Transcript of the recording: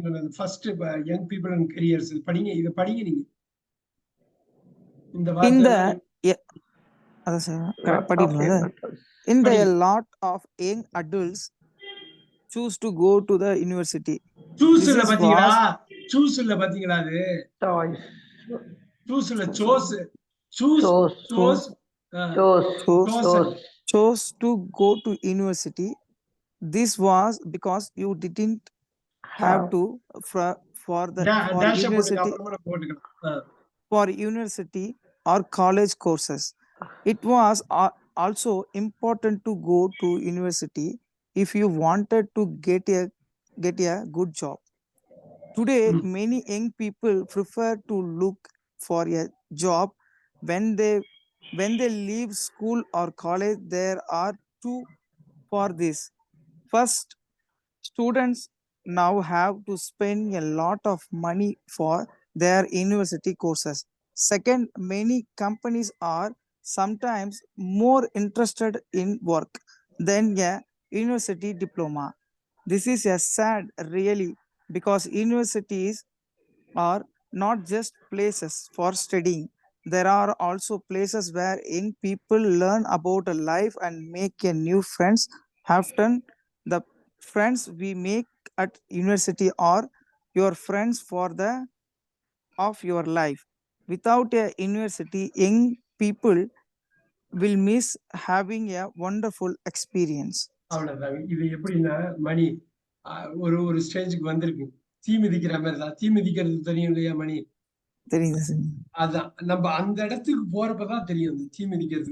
Point சொன்னது first young people and careers படிங்க, இத படிங்க நீங்க. இந்த In வார்த்தை the in the a lot of young adults choose to go to the university. Choose This இல்ல is பாத்தீங்களா? was சூஸ் இல்ல பாத்தீங்களா? அது Choice. சூஸ் இல்ல, chose. Choose Chose. Chose Chose. chose chose. chose to go to university. This was because you didn't have to for dash போட்டுங்க, university அப்புறமா நான் போட்டுக்கலாம். for university or college courses. It was also important to go to university if you wanted to get a good job. Today, many young people prefer to look for a job when they leave school or college. There are two for this. First, students now have to spend a lot of money for their university courses. Second, many companies are sometimes more interested in work than a university diploma. This is a sad really, because universities are not just places for studying. There are also places where young people learn about a life and make a new friends. Often the friends we make at university are your friends for the of your life. Without a university, young people will miss having a wonderful experience. அவ்வளவுதாங்க. இது எப்படின்னா மணி ஒரு ஒரு ஸ்டேஜுக்கு வந்திருக்கு. தீ மிதிக்கிற மாதிரி தான். தீ மிதிக்கிறது தெரியும் இல்லையா மணி? தெரியுது சார். அதான் நம்ம அந்த இடத்துக்கு போறப்பதான் தெரியும். தீ மிதிக்கிறது